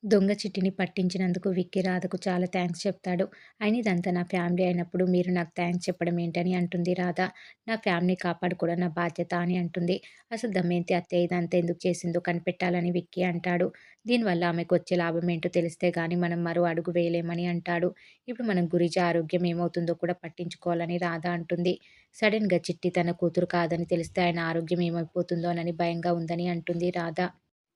దొంగ చిట్టిని పట్టించినందుకు విక్కీ రాధకు చాలా థాంక్స్ చెప్తాడు. అయినా ఇదంతా నా ఫ్యామిలీ అయినప్పుడు మీరు నాకు థాంక్స్ చెప్పడం ఏంటని అంటుంది రాధ. నా ఫ్యామిలీని కాపాడుకోవడం నా బాధ్యత అని అంటుంది. అసలు దమయంతి అత్తయ్య ఇదంతా ఎందుకు చేసిందో కనిపెట్టాలని విక్కీ అంటాడు. దీనివల్ల ఆమెకొచ్చే లాభం ఏంటో తెలిస్తే గానీ మనం మరో అడుగు వేయలేమని అంటాడు. ఇప్పుడు మనం గురూజీ ఆరోగ్యం ఏమవుతుందో కూడా పట్టించుకోవాలని రాధ అంటుంది. సడెన్‌గా చిట్టి తన కూతురు కాదని తెలిస్తే ఆయన ఆరోగ్యం ఏమైపోతుందోనని భయంగా ఉందని అంటుంది రాధ.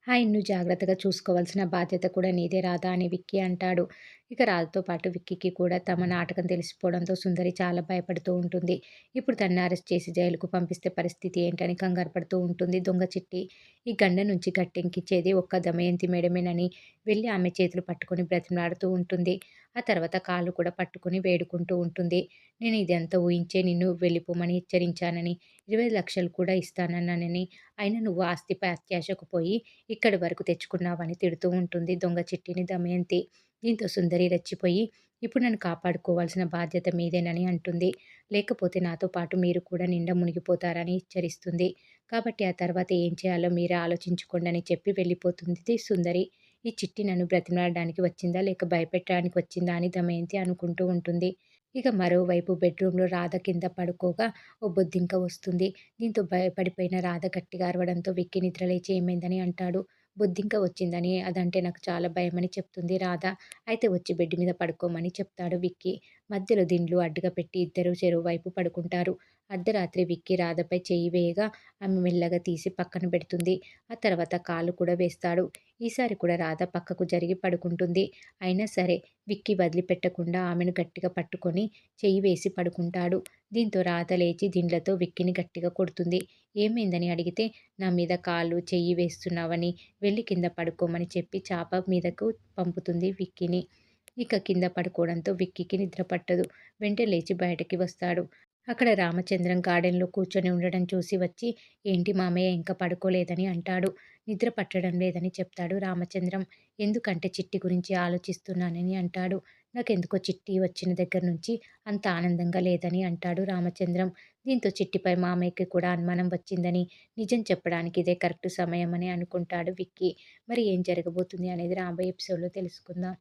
ఆయన్ను జాగ్రత్తగా చూసుకోవాల్సిన బాధ్యత కూడా నీదే రాధా అని విక్కీ అంటాడు. ఇక రాధతో పాటు విక్కీకి కూడా తమ నాటకం తెలిసిపోవడంతో సుందరి చాలా భయపడుతూ ఉంటుంది. ఇప్పుడు తనని అరెస్ట్ చేసి జైలుకు పంపిస్తే పరిస్థితి ఏంటని కంగారు పడుతూ ఉంటుంది దొంగ చిట్టి. ఈ గండ నుంచి గట్టెక్కించేది ఒక్క దమయంతి మేడమేనని వెళ్ళి ఆమె చేతులు పట్టుకొని బ్రతిమలాడుతూ ఉంటుంది. ఆ తర్వాత కాళ్ళు కూడా పట్టుకొని వేడుకుంటూ ఉంటుంది. నేను ఇదంతా ఊహించే నిన్ను వెళ్ళిపోమని హెచ్చరించానని, 20,00,000 కూడా ఇస్తానన్నానని, అయినా నువ్వు ఆస్తిపై అత్యాశకు పోయి ఇక్కడి వరకు తెచ్చుకున్నావని తిడుతూ ఉంటుంది దొంగ చిట్టిని దమయంతి. దీంతో సుందరి రెచ్చిపోయి, ఇప్పుడు నన్ను కాపాడుకోవాల్సిన బాధ్యత మీదేనని అంటుంది. లేకపోతే నాతో పాటు మీరు కూడా నిండా మునిగిపోతారని హెచ్చరిస్తుంది. కాబట్టి ఆ తర్వాత ఏం చేయాలో మీరే ఆలోచించుకోండి అని చెప్పి వెళ్ళిపోతుంది సుందరి. ఈ చిట్టి నన్ను బ్రతిమలాడడానికి వచ్చిందా లేక భయపెట్టడానికి వచ్చిందా అని దమయంతి అనుకుంటూ ఉంటుంది. ఇక మరోవైపు బెడ్రూమ్‌లో రాధ కింద పడుకోగా ఓ బొద్దింక వస్తుంది. దీంతో భయపడిపోయిన రాధ గట్టిగా అరవడంతో విక్కీ నిద్రలేచి ఏమైందని అంటాడు. బొద్దింక వచ్చిందని, అదంటే నాకు చాలా భయమని చెప్తుంది రాధ. అయితే వచ్చి బెడ్ మీద పడుకోమని చెప్తాడు విక్కీ. మధ్యలో దిండ్లు అడ్డుగా పెట్టి ఇద్దరూ చెరో వైపు పడుకుంటారు. అర్ధరాత్రి విక్కీ రాధపై చెయ్యి వేయగా ఆమె మెల్లగా తీసి పక్కన పెడుతుంది. ఆ తర్వాత కాలు కూడా వేస్తాడు. ఈసారి కూడా రాధ పక్కకు జరిగి పడుకుంటుంది. అయినా సరే విక్కీ వదిలిపెట్టకుండా ఆమెను గట్టిగా పట్టుకొని చెయ్యి వేసి పడుకుంటాడు. దీంతో రాధ లేచి దిండ్లతో విక్కీని గట్టిగా కొడుతుంది. ఏమైందని అడిగితే నా మీద కాలు, చెయ్యి వేస్తున్నావని వెళ్ళి కింద పడుకోమని చెప్పి చాప మీదకు పంపుతుంది విక్కీని. ఇక కింద పడుకోవడంతో విక్కీకి నిద్ర పట్టదు. వెంటనే లేచి బయటకి వస్తాడు. అక్కడ రామచంద్రం గార్డెన్‌లో కూర్చొని ఉండడం చూసి వచ్చి, "ఏంటి మామయ్య ఇంకా పడుకోలేదని" అంటాడు. "నిద్ర పట్టడం లేదని" చెప్తాడు రామచంద్రం. ఎందుకంటే చిట్టి గురించి ఆలోచిస్తున్నానని అంటాడు. "నాకెందుకో చిట్టి వచ్చిన దగ్గర నుంచి అంత ఆనందంగా లేదని" అంటాడు రామచంద్రం. దీంతో చిట్టిపై మామయ్యకి కూడా అనుమానం వచ్చిందని, నిజం చెప్పడానికి ఇదే కరెక్ట్ సమయమని అనుకుంటాడు విక్కీ. మరి ఏం జరగబోతుంది అనేది రాబోయే ఎపిసోడ్‌లో తెలుసుకుందాం.